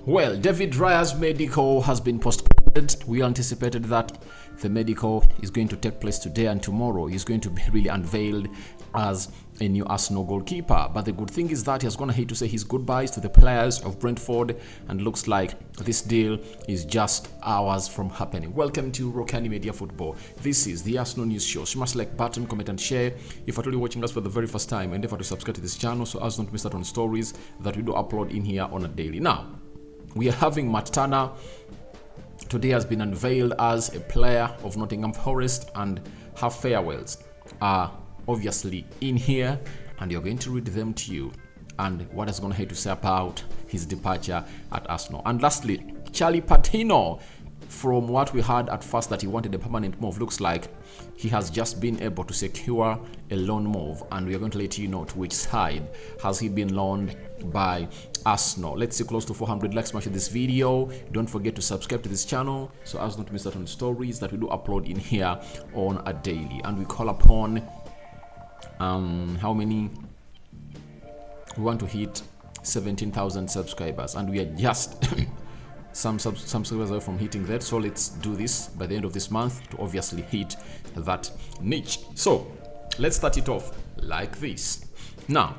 Well, David Raya's medical has been postponed. We anticipated that the medical is going to take place today and tomorrow. He's going to be really unveiled as a new Arsenal goalkeeper. But the good thing is that he's going to hate to say his goodbyes to the players of Brentford, and looks like this deal is just hours from happening. Welcome to Rokani Media Football. This is the Arsenal News Show. Smash like button, comment and share. If you're watching us for the very first time, endeavor to subscribe to this channel so as not to miss out on stories that we do upload in here on a daily. Now, we are having Patino. Today has been unveiled as a player of Nottingham Forest, and her farewells are obviously in here, and you're going to read them to you and what is going to have to say about his departure at Arsenal. And lastly, Patino. From what we heard at first that he wanted a permanent move, looks like he has just been able to secure a loan move, and we are going to let you know to which side has he been loaned by Arsenal. Let's see close to 400 likes smash this video. Don't forget to subscribe to this channel so as not to miss out on stories that we do upload in here on a daily. And we call upon how many? We want to hit 17,000 subscribers, and we are just some subscribers away from hitting that. So let's do this by the end of this month to obviously hit that niche. So let's start it off like this. Now,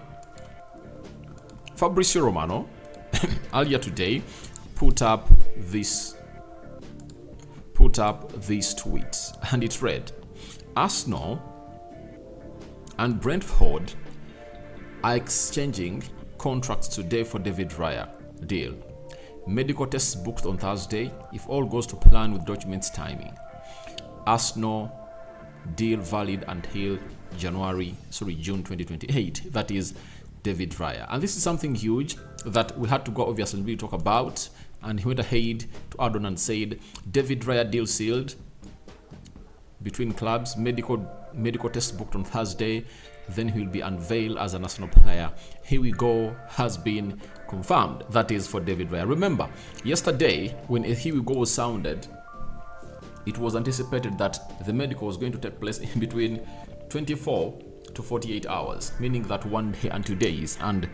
Fabrizio Romano earlier today put up these tweets, and it read: Arsenal and Brentford are exchanging contracts today for David Raya deal. Medical tests booked on Thursday. If all goes to plan with documents timing. Arsenal deal valid until June 2028. That is David Raya. And this is something huge that we had to go obviously really talk about. And he went ahead to add on and said, David Raya deal sealed between clubs. Medical tests booked on Thursday. Then he will be unveiled as an Arsenal player. Here we go, has been confirmed. That is for David Raya. Remember, yesterday when a Here we go was sounded, it was anticipated that the medical was going to take place in between 24 to 48 hours, meaning that 1 day and 2 days. And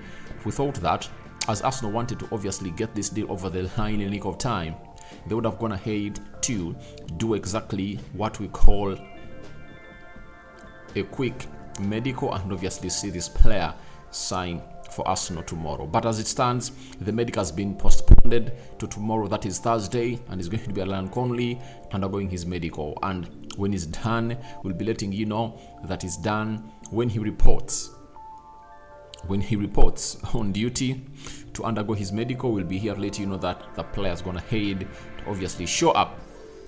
we thought that as Arsenal wanted to obviously get this deal over the line in a nick of time, they would have gone ahead to do exactly what we call a quick medical and obviously see this player sign for Arsenal tomorrow. But as it stands, the medical has been postponed to tomorrow, that is Thursday, and he's going to be Alan Conley undergoing his medical. And when he's done, we'll be letting you know that he's done when he reports on duty to undergo his medical. We'll be here to let you know that the player is going to head to obviously show up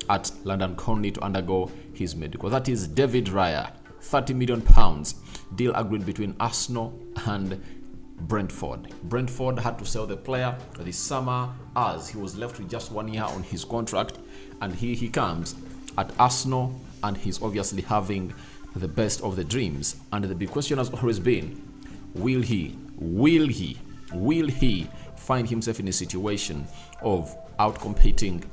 at London Conley to undergo his medical. That is David Raya. £30 million deal agreed between Arsenal and Brentford. Brentford had to sell the player this summer as he was left with just 1 year on his contract, and here he comes at Arsenal, and he's obviously having the best of the dreams. And the big question has always been, will he find himself in a situation of outcompeting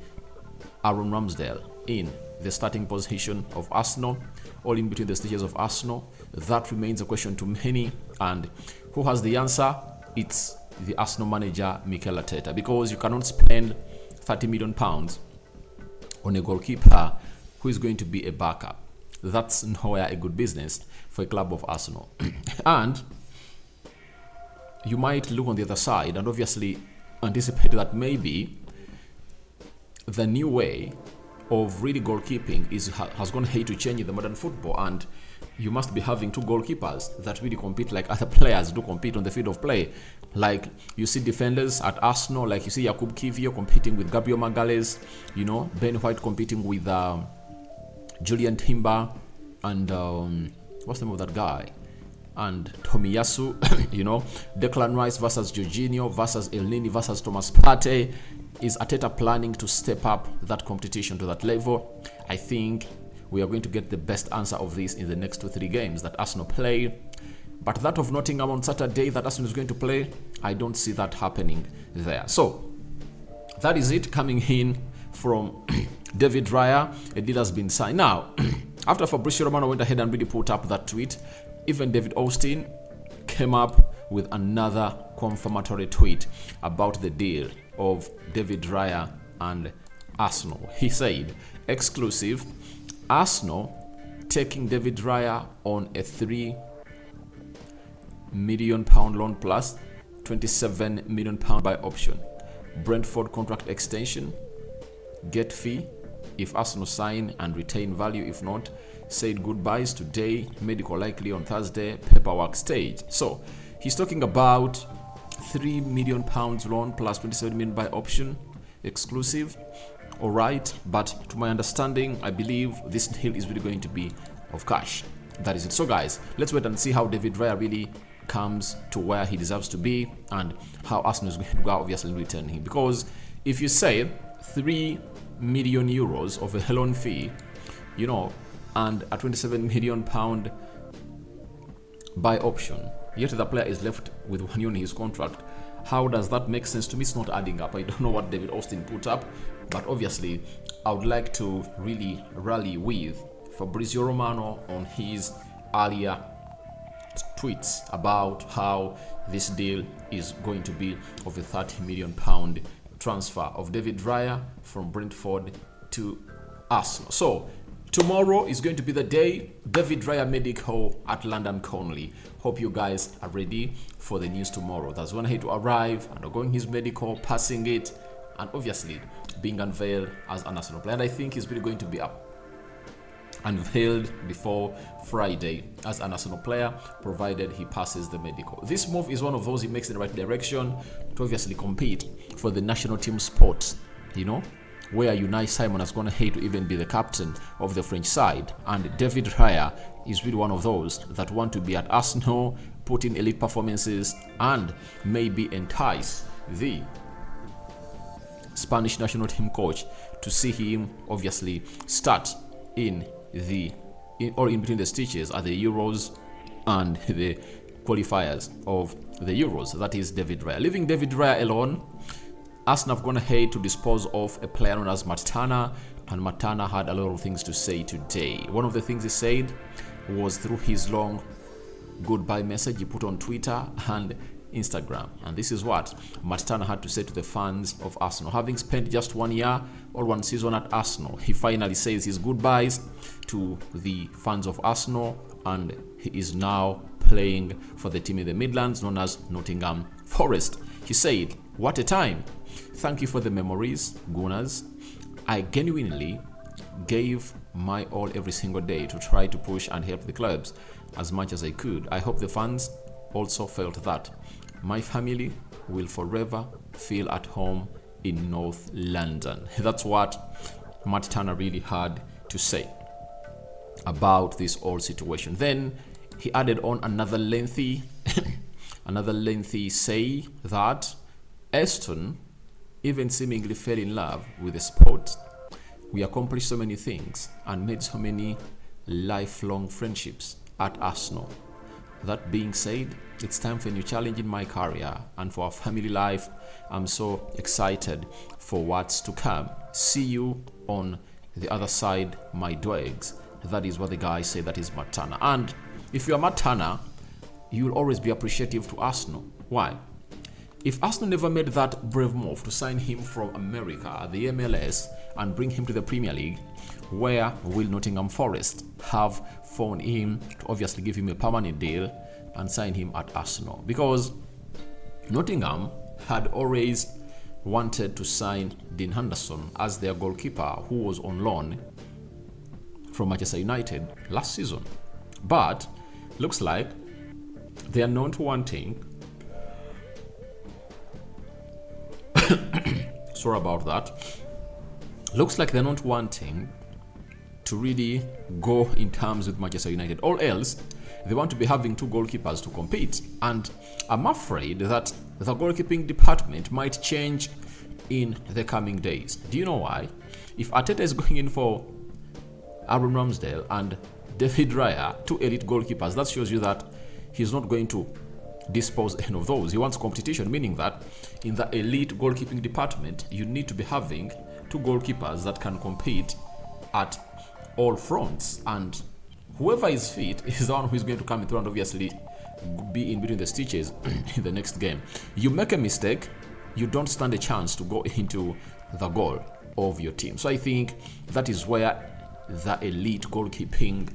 Aaron Ramsdale in the starting position of Arsenal, or in between the stages of Arsenal? That remains a question to many, and who has the answer? It's the Arsenal manager Mikel Arteta, because you cannot spend £30 million on a goalkeeper who is going to be a backup. That's nowhere a good business for a club of Arsenal. And you might look on the other side and obviously anticipate that maybe the new way of really goalkeeping has gone ahead to change in the modern football, and you must be having two goalkeepers that really compete like other players do compete on the field of play. Like you see defenders at Arsenal, like you see Jakub Kiwior competing with Gabriel Magalhaes, Ben White competing with Julian Timber, and what's the name of that guy? And Tomiyasu, Declan Rice versus Jorginho versus Elneny versus Thomas Partey. Is Arteta planning to step up that competition to that level? I think we are going to get the best answer of this in the next 2-3 games that Arsenal play. But that of Nottingham on Saturday that Arsenal is going to play, I don't see that happening there. So that is it coming in from David Raya. A deal has been signed. Now, after Fabrizio Romano went ahead and really put up that tweet, even David Austin came up with another confirmatory tweet about the deal. of David Raya and Arsenal. He said, exclusive, Arsenal taking David Raya on a £3 million loan plus £27 million by option. Brentford contract extension, get fee if Arsenal sign and retain value. If not, said goodbyes today, medical likely on Thursday, paperwork stage. So he's talking about £3 million loan plus 27 million by option, exclusive. All right, but to my understanding, I believe this deal is really going to be of cash. That is it. So guys, let's wait and see how David Raya really comes to where he deserves to be and how Arsenal is going to go obviously return him. Because if you say 3 million euros of a loan fee, you know, and a 27 million pound by option, yet the player is left with 1 year in his contract, how does that make sense? To me, it's not adding up. I don't know what David Austin put up, but obviously I would like to really rally with Fabrizio Romano on his earlier tweets about how this deal is going to be of a £30 million transfer of David Raya from Brentford to Arsenal. So tomorrow is going to be the day. David Raya medical at London Conley. Hope you guys are ready for the news tomorrow. That's when he to arrive, undergoing his medical, passing it, and obviously being unveiled as an Arsenal player. And I think he's really going to be unveiled before Friday as an Arsenal player, provided he passes the medical. This move is one of those he makes in the right direction to obviously compete for the national team spot, you know, where Unai Simon has gone ahead to even be the captain of the French side. And David Raya is really one of those that want to be at Arsenal, put in elite performances, and maybe entice the Spanish national team coach to see him obviously start in between the stitches at the Euros and the qualifiers of the Euros. That is David Raya. Leaving David Raya alone, Arsenal have gone ahead to dispose of a player known as Matana, and Matana had a lot of things to say today. One of the things he said was through his long goodbye message he put on Twitter and Instagram. And this is what Matana had to say to the fans of Arsenal. Having spent just 1 year or 1 season at Arsenal, he finally says his goodbyes to the fans of Arsenal, and he is now playing for the team in the Midlands known as Nottingham Forest. He said, "What a time. Thank you for the memories, Gunners. I genuinely gave my all every single day to try to push and help the clubs as much as I could. I hope the fans also felt that. My family will forever feel at home in North London." That's what Matt Turner really had to say about this whole situation. Then he added on another lengthy say that Aston even seemingly fell in love with the sport. We accomplished so many things and made so many lifelong friendships at Arsenal. That being said, it's time for a new challenge in my career and for our family life. I'm so excited for what's to come. See you on the other side, my dogs. That is what the guy said. That is Matt Turner. And if you're Matt Turner, you'll always be appreciative to Arsenal. Why? If Arsenal never made that brave move to sign him from America, the MLS, and bring him to the Premier League, where will Nottingham Forest have phoned him to obviously give him a permanent deal and sign him at Arsenal? Because Nottingham had always wanted to sign Dean Henderson as their goalkeeper, who was on loan from Manchester United last season. But looks like they are not wanting sorry about that. Looks like they're not wanting to really go in terms with Manchester United. All else, they want to be having two goalkeepers to compete. And I'm afraid that the goalkeeping department might change in the coming days. Do you know why? If Arteta is going in for Aaron Ramsdale and David Raya, two elite goalkeepers, that shows you that he's not going to dispose any of those. He wants competition, meaning that in the elite goalkeeping department, you need to be having two goalkeepers that can compete at all fronts. And whoever is fit is the one who is going to come through and obviously be in between the stitches in the next game. You make a mistake, you don't stand a chance to go into the goal of your team. So I think that is where the elite goalkeeping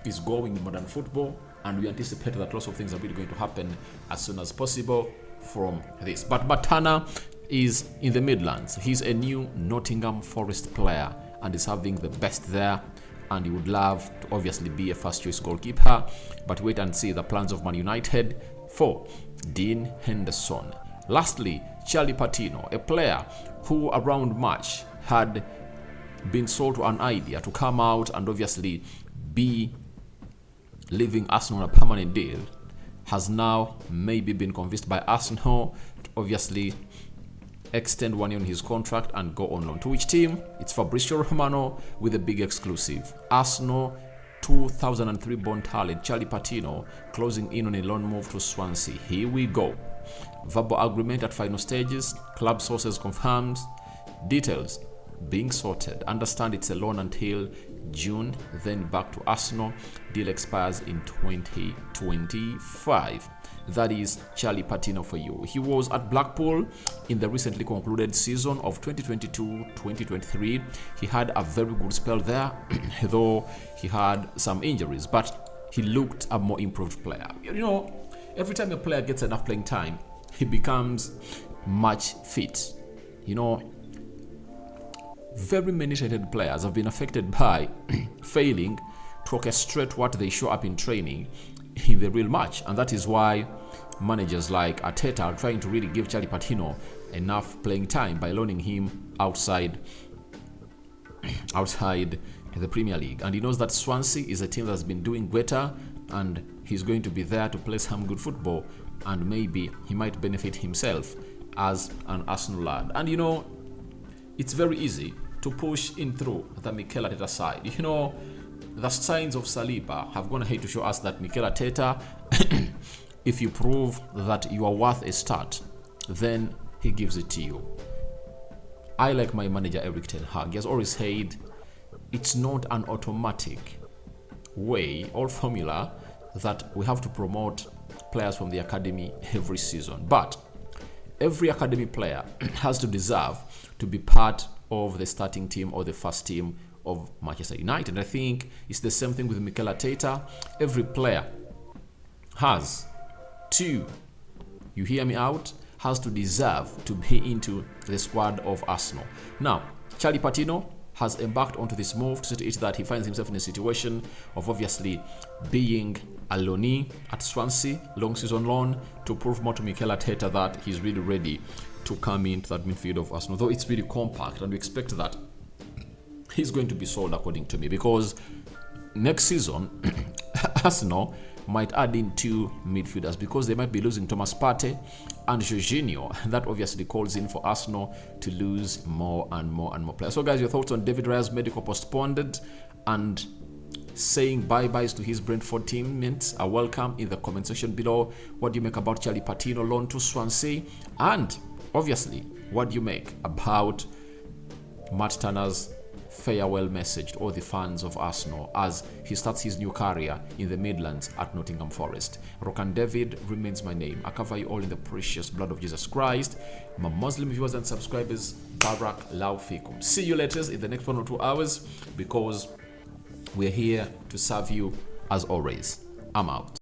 is going in modern football, and we anticipate that lots of things are really going to happen as soon as possible from this. But Batana is in the Midlands. He's a new Nottingham Forest player and is having the best there, and he would love to obviously be a first choice goalkeeper, but wait and see the plans of Man United for Dean Henderson. Lastly, Charlie Patino, a player who around March had been sold to an idea to come out and obviously be leaving Arsenal on a permanent deal, has now maybe been convinced by Arsenal to obviously extend 1 year on his contract and go on loan. To which team? It's Fabrizio Romano with a big exclusive. Arsenal 2003 born talent Charlie Patino closing in on a loan move to Swansea. Here we go. Verbal agreement at final stages. Club sources confirmed. Details being sorted. Understand it's a loan until June, then back to Arsenal. Deal expires in 2025. That is Charlie Patino for you. He was at Blackpool in the recently concluded season of 2022-2023. He had a very good spell there, though he had some injuries, but he looked a more improved player. You know, every time a player gets enough playing time, he becomes much fit. You know, very many talented players have been affected by failing to orchestrate what they show up in training in the real match, and that is why managers like Arteta are trying to really give Charlie Patino enough playing time by loaning him outside the Premier League. And he knows that Swansea is a team that's been doing better, and he's going to be there to play some good football, and maybe he might benefit himself as an Arsenal lad. And you know, it's very easy to push in through the Mikel Arteta side. You know, the signs of Saliba have gone ahead to show us that Mikel Arteta, if you prove that you are worth a start, then he gives it to you. I like my manager Eric Ten Hag. He has always said it's not an automatic way or formula that we have to promote players from the academy every season, but every academy player has to deserve to be part of the starting team or the first team of Manchester United. And I think it's the same thing with Mikel Arteta. Every player has to, you hear me out, has to deserve to be into the squad of Arsenal. Now, Charlie Patino has embarked onto this move to see that he finds himself in a situation of obviously being a loanee at Swansea, long season loan, to prove more to Mikel Arteta that he's really ready to come into that midfield of Arsenal. Though it's really compact, and we expect that he's going to be sold according to me, because next season Arsenal might add in 2 midfielders because they might be losing Thomas Partey and Jorginho. That obviously calls in for Arsenal to lose more and more and more players. So guys, your thoughts on David Raya's medical postponed and saying bye-byes to his Brentford teammates are welcome in the comment section below. What do you make about Charlie Patino loan to Swansea? And obviously, what do you make about Matt Turner's farewell message to all the fans of Arsenal as he starts his new career in the Midlands at Nottingham Forest? Rokani David remains my name. I cover you all in the precious blood of Jesus Christ. My Muslim viewers and subscribers, Barak Lau Fikum. See you later in the next 1 or 2 hours, because we're here to serve you as always. I'm out.